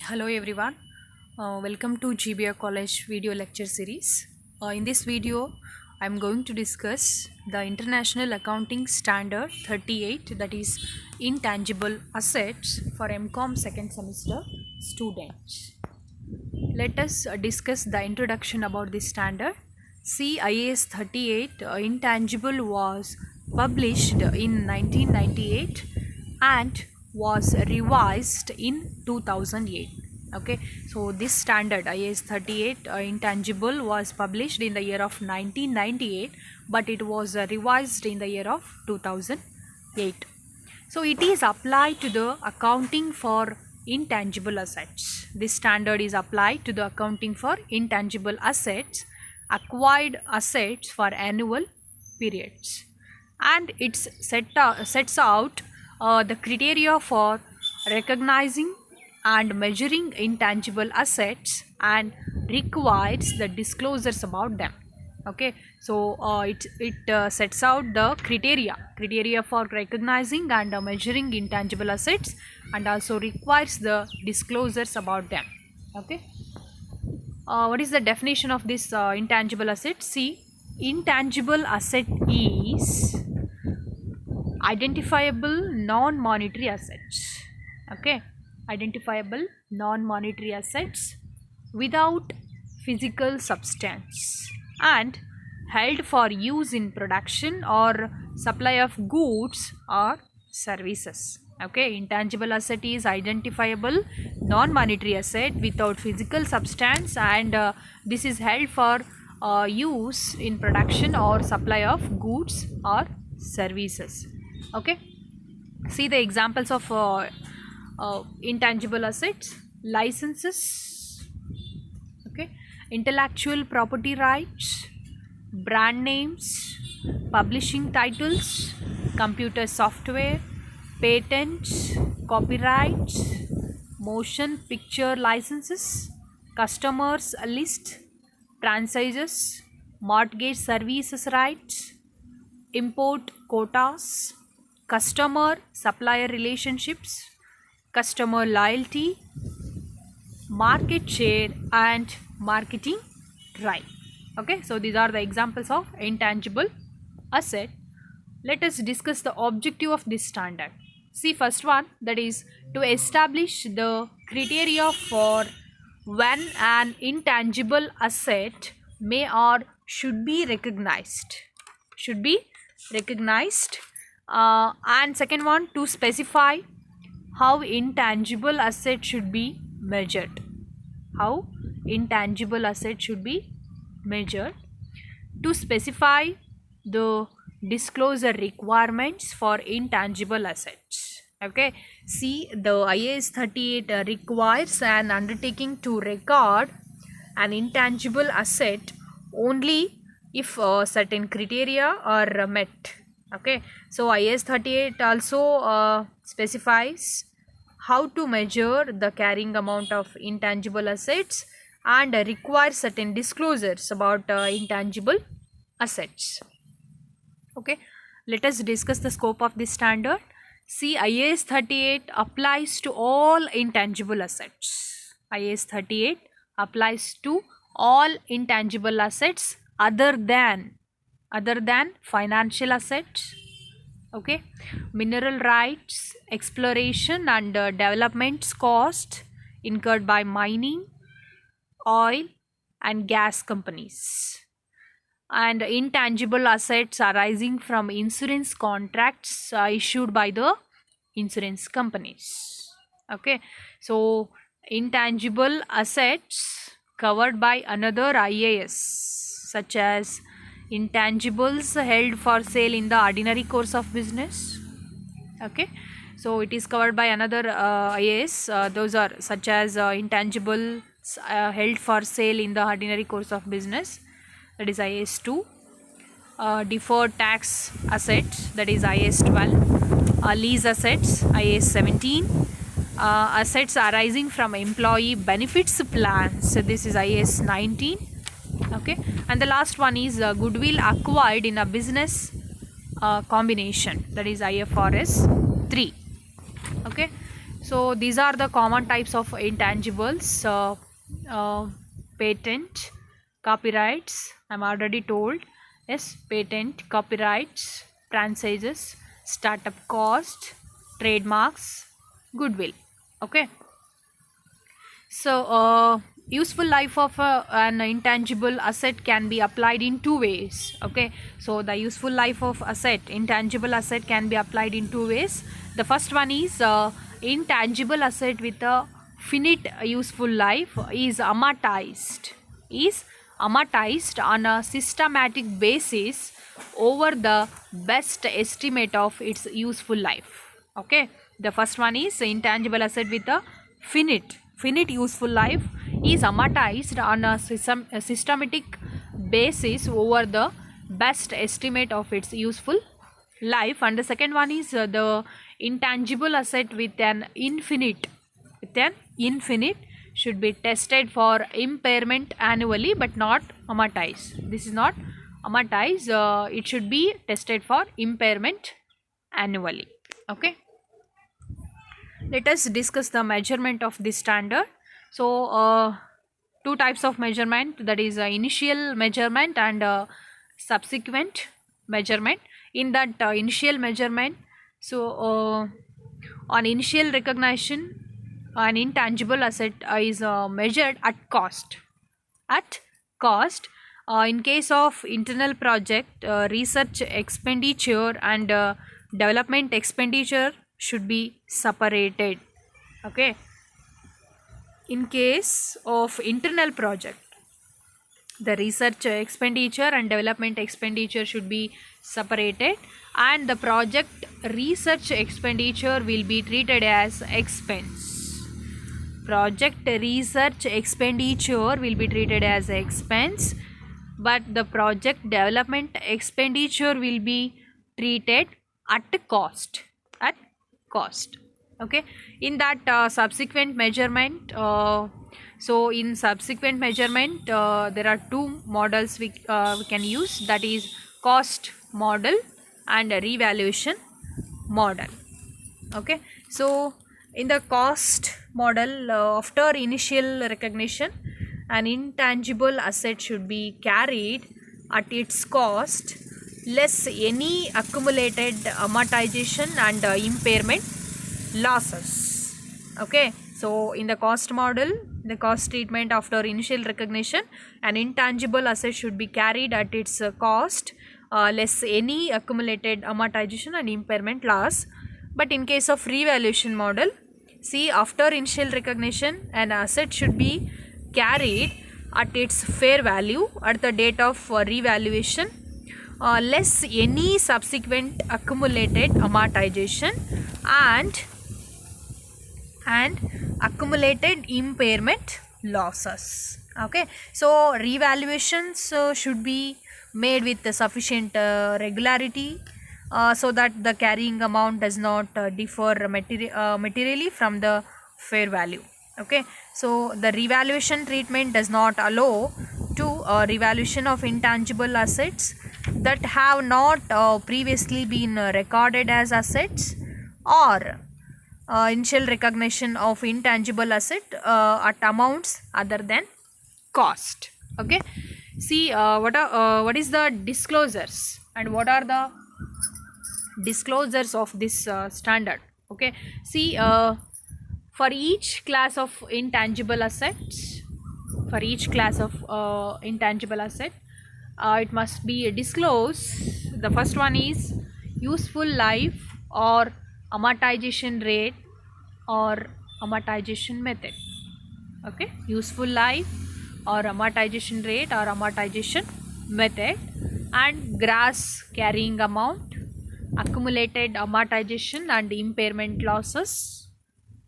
Hello everyone, welcome to GBR College video lecture series. In this video, I am going to discuss the International Accounting Standard 38, that is Intangible Assets for MCOM second semester students. Let us discuss the introduction about this standard. CIAS 38 Intangible was published in 1998 and was revised in 2008. Okay, so this standard IAS 38 Intangible was published in the year of 1998, but it was revised in the year of 2008. So it is applied to the accounting for intangible assets. This standard is applied to the accounting for intangible assets, acquired assets for annual periods, and it sets out the criteria for recognizing and measuring intangible assets and requires the disclosures about them. Okay, so it sets out the criteria for recognizing and measuring intangible assets, and also requires the disclosures about them. Okay, what is the definition of this intangible asset? See, intangible asset is identifiable non-monetary assets. Okay, identifiable non-monetary assets without physical substance and held for use in production or supply of goods or services. Okay, intangible asset is identifiable non-monetary asset without physical substance, and this is held for use in production or supply of goods or services. Okay, see the examples of intangible assets: licenses, okay, intellectual property rights, brand names, publishing titles, computer software, patents, copyrights, motion picture licenses, customers list, franchises, mortgage services rights, import quotas, customer supplier relationships, customer loyalty, market share, and marketing right. Okay, so these are the examples of intangible asset. Let us discuss the objective of this standard. See, first one, that is to establish the criteria for when an intangible asset may or should be recognized. Should be recognized. And second one, to specify how intangible asset should be measured. How intangible asset should be measured. To specify the disclosure requirements for intangible assets. Okay, see, the IAS 38 requires an undertaking to record an intangible asset only if certain criteria are met. Okay, so IAS 38 also specifies how to measure the carrying amount of intangible assets and requires certain disclosures about intangible assets. Okay, let us discuss the scope of this standard. See, IAS 38 applies to all intangible assets. IAS 38 applies to all intangible assets other than financial assets. Okay, mineral rights, exploration and development cost incurred by mining, oil and gas companies, and intangible assets arising from insurance contracts issued by the insurance companies. Okay, so intangible assets covered by another IAS, such as intangibles held for sale in the ordinary course of business. Okay, so it is covered by another IAS. Those are such as intangibles held for sale in the ordinary course of business, that is IAS 2. Deferred tax assets, that is IAS 12. Lease assets, IAS 17. Assets arising from employee benefits plans, so this is IAS 19. Okay, and the last one is goodwill acquired in a business combination, that is IFRS 3. Okay, So these are the common types of intangibles. Patent, copyrights, I'm already told. Yes, patent, copyrights, franchises, startup cost, trademarks, goodwill. Okay. So, useful life of an intangible asset can be applied in two ways. Okay, so the useful life of asset, intangible asset, can be applied in two ways. The first one is intangible asset with a finite useful life is amortized. Is amortized on a systematic basis over the best estimate of its useful life. Okay, the first one is intangible asset with a finite useful life is amortized on a systematic basis over the best estimate of its useful life. And the second one is the intangible asset with an infinite should be tested for impairment annually but not amortized. This is not amortized, it should be tested for impairment annually. Okay, let us discuss the measurement of this standard. So two types of measurement, that is initial measurement and subsequent measurement. In that initial measurement, so on initial recognition, an intangible asset is measured at cost. In case of internal project, research expenditure and development expenditure should be separated. Okay, in case of internal project, the research expenditure and development expenditure should be separated, and the project research expenditure will be treated as expense. Project research expenditure will be treated as expense, but the project development expenditure will be treated at cost. Okay, in that subsequent measurement, so in subsequent measurement there are two models we can use, that is cost model and a revaluation model. Okay, so in the cost model, after initial recognition, an intangible asset should be carried at its cost less any accumulated amortization and impairment losses. Okay, so in the cost model, the cost treatment after initial recognition, an intangible asset should be carried at its cost less any accumulated amortization and impairment loss. But in case of revaluation model, see, after initial recognition, an asset should be carried at its fair value at the date of revaluation, less any subsequent accumulated amortization and accumulated impairment losses. Okay, so revaluations should be made with sufficient regularity so that the carrying amount does not differ materially from the fair value. Okay, so the revaluation treatment does not allow to revaluation of intangible assets that have not previously been recorded as assets, or initial recognition of intangible asset at amounts other than cost. Okay, see, what is the disclosures and what are the disclosures of this standard. Okay, see, for each class of intangible assets, it must be disclosed. The first one is useful life or amortization rate or amortization method. Okay, useful life or amortization rate or amortization method, and gross carrying amount, accumulated amortization and impairment losses.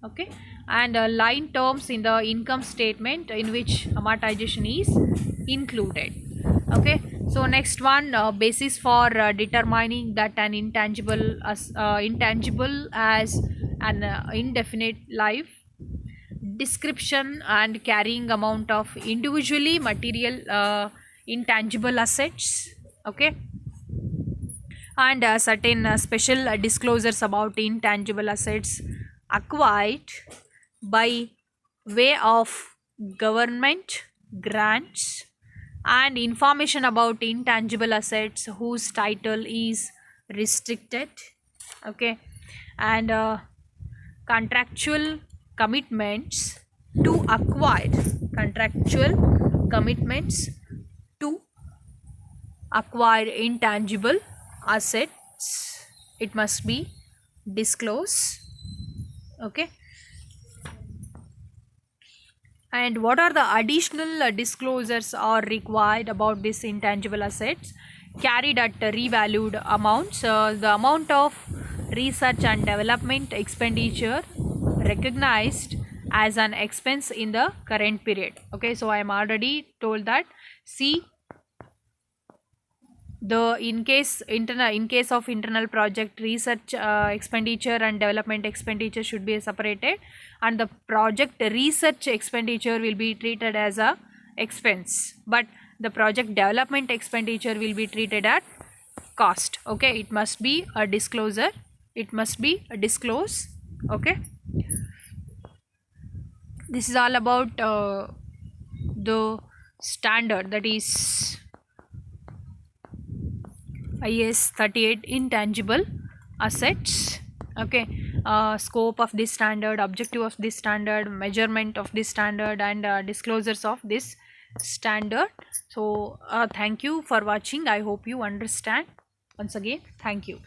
Okay, and line terms in the income statement in which amortization is included. Okay, so next one, basis for determining that an intangible as an indefinite life, description and carrying amount of individually material intangible assets. Okay, and certain special disclosures about intangible assets acquired by way of government grants, and information about intangible assets whose title is restricted. Okay, and contractual commitments to acquire, contractual commitments to acquire intangible assets, it must be disclosed. Okay, and what are the additional disclosures are required about this intangible assets carried at revalued amounts? The amount of research and development expenditure recognized as an expense in the current period. Okay, so I am already told that. See, the in case of internal project, research expenditure and development expenditure should be separated, and the project research expenditure will be treated as a expense, but the project development expenditure will be treated at cost. Okay, it must be a disclosure, it must be a disclose. Okay, this is all about the standard, that is IAS 38 intangible assets. Okay, scope of this standard, objective of this standard, measurement of this standard, and disclosures of this standard. So thank you for watching. I hope you understand. Once again, thank you.